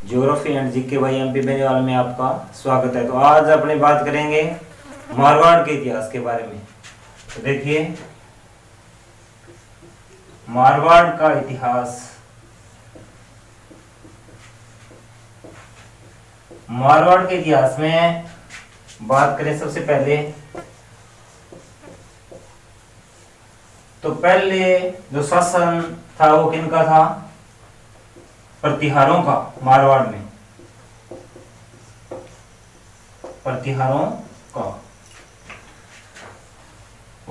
Geography and GK by MP Beniwal में आपका स्वागत है। तो आज अपने बात करेंगे मारवाड़ के इतिहास के बारे में। तो देखिए, मारवाड़ का इतिहास। मारवाड़ के इतिहास में बात करें सबसे पहले, तो पहले जो शासन था वो किनका था? प्रतिहारों का। मारवाड़ में प्रतिहारों का।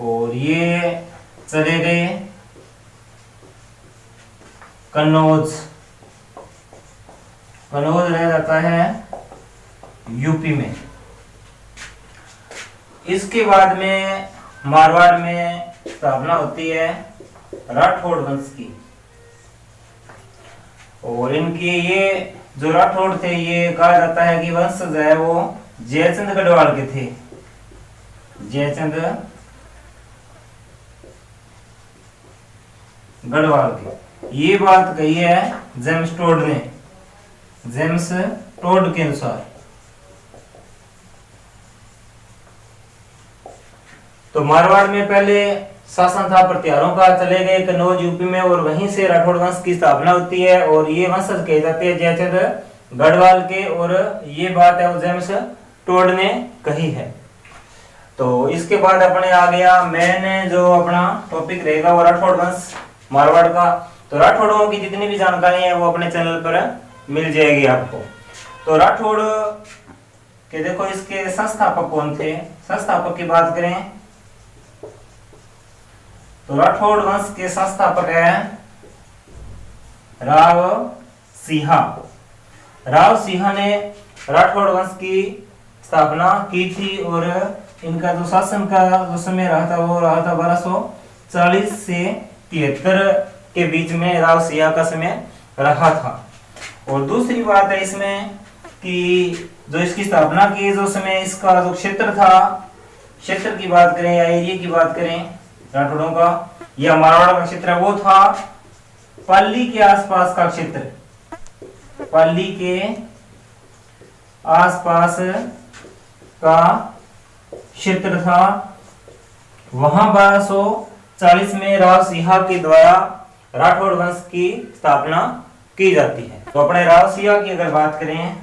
और ये चले गए कन्नौज। कन्नौज रह जाता है यूपी में। इसके बाद में मारवाड़ में स्थापना होती है राठौड़ वंश की। और इनके ये जो राठौड़ थे, ये कहा जाता है कि वंश जो है वो जयचंद गढ़वाल के थे। जयचंद गढ़वाल के। ये बात कही है जेम्स टोड ने, जेम्स टोड के अनुसार। तो मारवाड़ में पहले शासन था प्रतिहारों का, चले गए कन्नौज यूपी में, और वहीं से राठौड़ वंश की स्थापना होती है। और ये वंशज कहे जाते हैं जयचंद गढ़वाल के। और ये बात है वो जेम्स टोड ने कही है। तो इसके बाद अपने आ गया मेन जो अपना टॉपिक रहेगा वो राठौड़ वंश मारवाड़ का। तो राठौड़ों की जितनी भी जानकारी है वो अपने चैनल पर मिल जाएगी आपको। तो राठौड़ के देखो, इसके संस्थापक कौन थे? संस्थापक की बात करें तो राठौड़ वंश के संस्थापक हैं राव सिंहा। राव सिंहा ने राठौड़ वंश की स्थापना की थी। और इनका जो शासन का जो समय रहा था वो रहा था 1240 से 73 के बीच में राव सिंहा का समय रहा था। और दूसरी बात है इसमें कि जो इसकी स्थापना की जो समय, इसका जो क्षेत्र था, क्षेत्र की बात करें या एरिया की बात करें राठौड़ों का या मारवाड़ का क्षेत्र, वो था पाली के आसपास का क्षेत्र। पाली के आसपास का क्षेत्र था। वहां 1240 में राव सिंहा के द्वारा राठौड़ वंश की स्थापना की जाती है। तो अपने राव सिंहा की अगर बात करें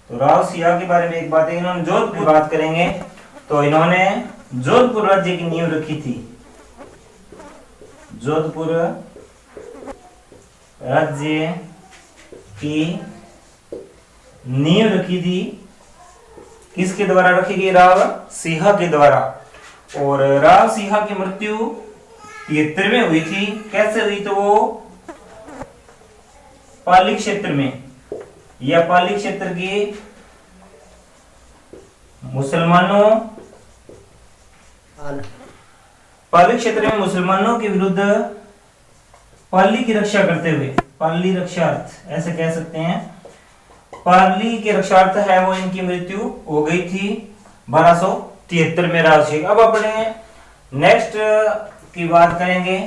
तो राव सिंहा के बारे में एक बात है, इन्होंने जोधपुर बात करेंगे तो इन्होंने जोधपुर राज्य की नींव रखी थी। जोधपुर राज्य की नींव रखी थी। किसके द्वारा रखी गई? राव सिंहा के द्वारा। और राव सिंहा की मृत्यु 73 में हुई थी। कैसे हुई? तो वो पाली क्षेत्र में, या पाली क्षेत्र की मुसलमानों, पाली क्षेत्र में मुसलमानों के विरुद्ध पाली की रक्षा करते हुए, पाली रक्षार्थ ऐसे कह सकते हैं, पाली के रक्षार्थ है वो इनकी मृत्यु हो गई थी 1273 में राव सिंह। अब अपने नेक्स्ट की बात करेंगे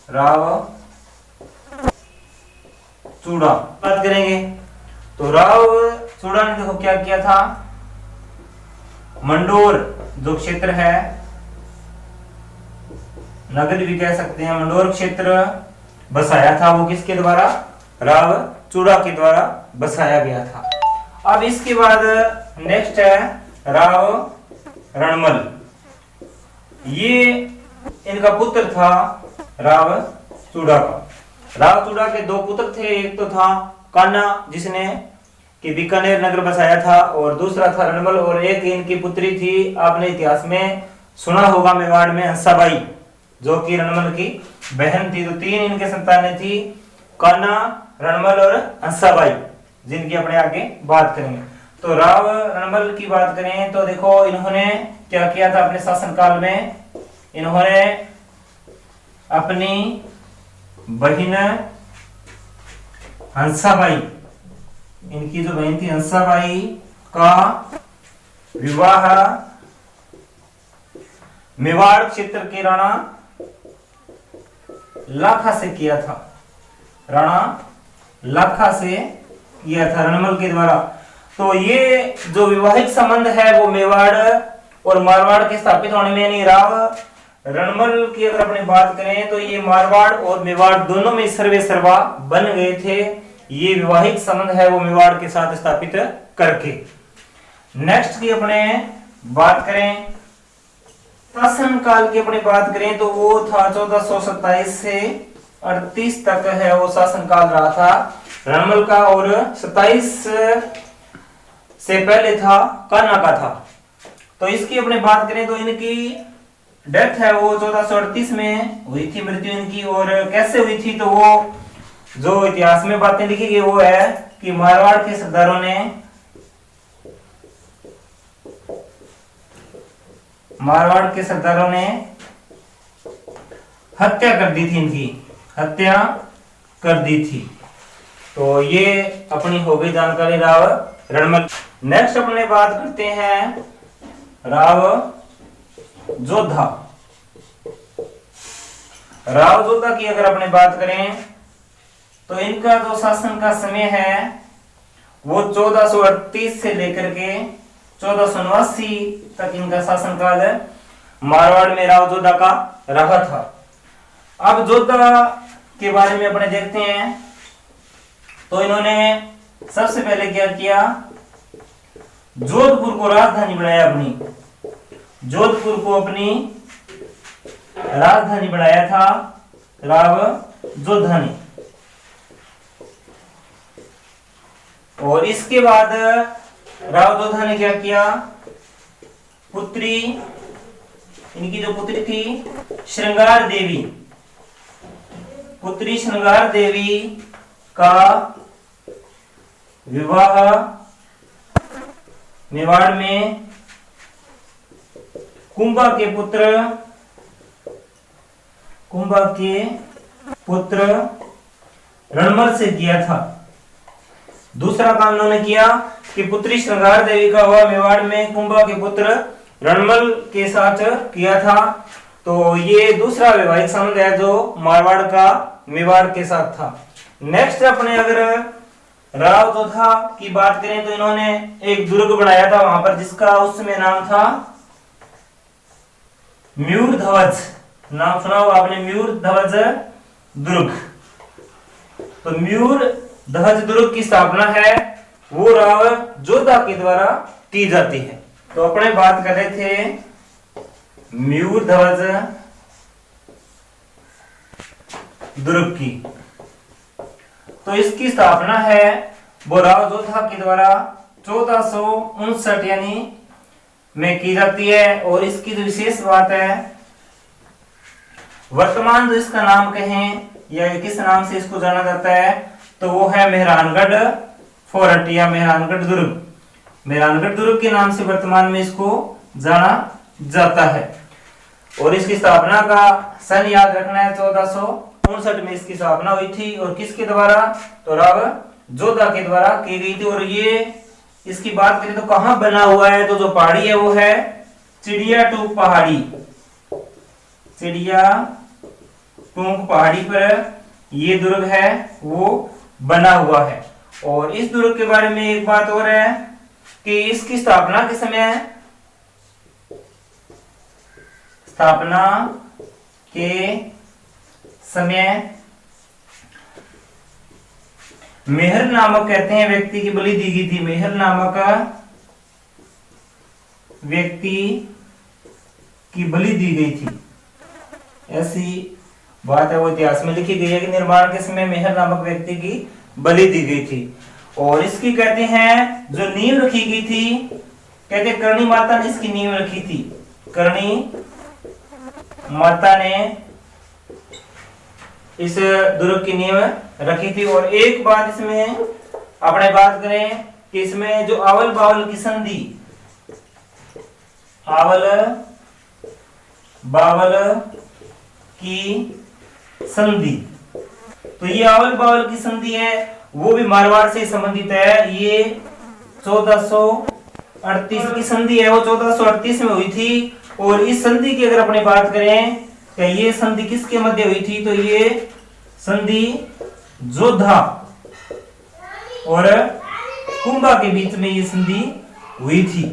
राव चूड़ा बात करेंगे। तो राव चूड़ा ने देखो क्या किया था, मंडोर जो क्षेत्र है, नगरी भी कह सकते हैं, मंडोर क्षेत्र बसाया था। वो किसके द्वारा? राव चूड़ा के द्वारा बसाया गया था। अब इसके बाद नेक्स्ट है राव रणमल। ये इनका पुत्र था राव चूड़ा का। राव चूड़ा के दो पुत्र थे, एक तो था कान्हा जिसने कि बीकानेर नगर बसाया था, और दूसरा था रणमल। और एक इनकी पुत्री थी, आपने इतिहास में सुना होगा मेवाड़ में हंसाबाई, जो कि रणमल की बहन थी। तो तीन इनके संतानें थी, कान्हा, रणमल और हंसाबाई, जिनकी अपने आगे बात करेंगे। तो राव रणमल की बात करें तो देखो इन्होंने क्या किया था अपने शासनकाल में। इन्होंने अपनी बहन हंसाबाई, इनकी जो बहन थी हंसाबाई का विवाह मेवाड़ क्षेत्र के राणा लाखा से किया था, राणा लाखा से किया था रणमल के द्वारा। तो ये जो विवाहित संबंध है वो मेवाड़ और मारवाड़ के स्थापित होने में, यानी राव रणमल की अगर अपनी बात करें तो ये मारवाड़ और मेवाड़ दोनों में सर्वे सर्वा बन गए थे। ये विवाहित संबंध है वो मेवाड़ के साथ स्थापित करके। नेक्स्ट की अपने बात करें, शासन काल की अपनी बात करें तो वो था 1427 से 38 तक है वो शासन काल रहा था रणमल का, और 27 से पहले था कान्हा का था। तो इसकी अपने बात करें तो इनकी डेथ है वो 1438 में हुई थी, मृत्यु इनकी। और कैसे हुई थी तो वो जो इतिहास में बातें लिखी गई वो है कि मारवाड़ के सरदारों ने हत्या कर दी थी, इनकी हत्या कर दी थी। तो ये अपनी हो गई जानकारी राव रणमल। नेक्स्ट अपने बात करते हैं राव जोधा। राव जोधा की अगर अपने बात करें तो इनका जो शासन का समय है वो 1438 से लेकर के 1489 तक इनका शासन काल मारवाड़ में राव जोधा का रहा था। अब जोधा के बारे में अपने देखते हैं तो इन्होंने सबसे पहले क्या किया, जोधपुर को राजधानी बनाया, अपनी जोधपुर को अपनी राजधानी बनाया था राव जोधा ने। और इसके बाद राव जोधा ने क्या किया, पुत्री, इनकी जो पुत्री थी श्रृंगार देवी, पुत्री श्रृंगार देवी का विवाह मेवाड़ में कुंभा के पुत्र रणमल से किया था। दूसरा काम उन्होंने किया कि पुत्री श्रृंगार देवी का हुआ मेवाड़ में कुंभा के पुत्र रणमल के साथ किया था। तो ये दूसरा वैवाहिक संबंध है जो मारवाड़ का मेवाड़ के साथ था। नेक्स्ट अपने अगर राव जोधा की बात करें तो इन्होंने एक दुर्ग बनाया था वहां पर, जिसका उस समय नाम था म्यूर ध्वज। नाम सुना होगा आपने, म्यूर ध्वज दुर्ग। तो म्यूर ध्वज दुर्ग की स्थापना है वो राव जोधा के द्वारा की जाती है। तो अपने बात कर रहे थे म्यूर ध्वज दुर्ग की, तो इसकी स्थापना है वो राव जोधा के द्वारा 1459 यानी में की जाती है। और इसकी जो विशेष बात है, वर्तमान जो इसका नाम कहें या किस नाम से इसको जाना जाता है तो वो है मेहरानगढ़ फोर्ट या मेहरानगढ़ दुर्ग। मेहरानगढ़ दुर्ग के नाम से वर्तमान में इसको जाना जाता है। और इसकी स्थापना का सन याद रखना है, 1459 में इसकी स्थापना हुई थी। और किसके द्वारा, तो राव जोधा के द्वारा की गई थी। और ये इसकी बात करें तो कहां बना हुआ है, तो जो पहाड़ी है वो है चिड़िया टूक पहाड़ी, चिड़िया टूक पहाड़ी पर ये दुर्ग है वो बना हुआ है। और इस दुर्ग के बारे में एक बात और है कि इसकी स्थापना के समय मेहर नामक कहते हैं व्यक्ति की बलि दी गई थी। मेहर नामक व्यक्ति की बलि दी गई थी, ऐसी बात है वो इतिहास में लिखी गई है कि निर्माण के समय मेहर नामक व्यक्ति की बलि दी गई थी। और इसकी कहते हैं जो नींव रखी गई थी, कहते करणी माता ने इसकी नींव रखी थी, करणी माता ने इस दुर्ग की नींव रखी थी। और एक बात इसमें अपने बात करें कि इसमें जो आवल बावल की संधि, आवल बावल की संधि, तो ये आवल बावल की संधि है वो भी मारवाड़ से संबंधित है। ये 1438 की संधि है, वो 1438 में हुई थी। और इस संधि की अगर अपने बात करें क्या ये संधि किसके मध्य हुई थी? तो ये संधि जोधा और कुंभा के बीच में ये संधि हुई थी।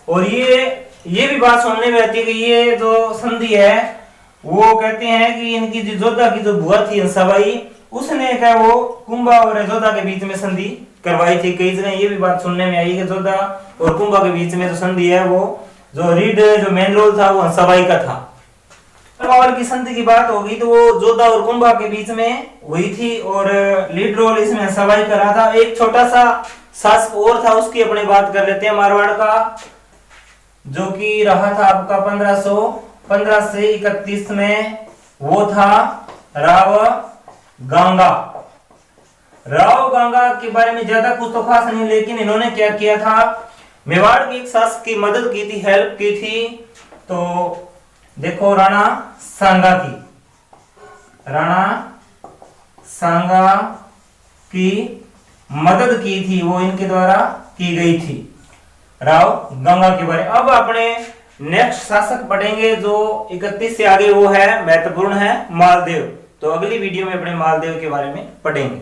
और ये भी बात सुनने में आती है कि ये जो संधि है वो कहते हैं कि इनकी जो जोधा की जो बुआ थी हंसाबाई, उसने क्या वो कुंभा और जोधा के बीच में संधि करवाई थी। कई जगह ये भी बात सुनने में आई कि जोधा और कुंभा के बीच में जो संधि है वो जो रीड जो मेन रोल था वो हंसाबाई का था। पावर की संधि की बात होगी तो वो जोधा और कुंभा के बीच में हुई थी और लीड रोल इसमें हंसाबाई कर रहा था। एक छोटा सा शासक और था, उसकी अपने बात कर लेते हैं, मारवाड़ का, जो कि रहा था आपका 1515 से 31 में, वो था राव गंगा। राव गंगा के बारे में ज्यादा कुछ तो खास नहीं, लेकिन इन्होंने क्या किया था, मेवाड़ के एक शासक की मदद की थी, हेल्प की थी। तो देखो राणा सांगा की, राणा सांगा की मदद की थी, वो इनके द्वारा की गई थी, राव गंगा के बारे। अब अपने नेक्स्ट शासक पढ़ेंगे जो 31 से आगे, वो है महत्वपूर्ण है मालदेव। तो अगली वीडियो में अपने मालदेव के बारे में पढ़ेंगे।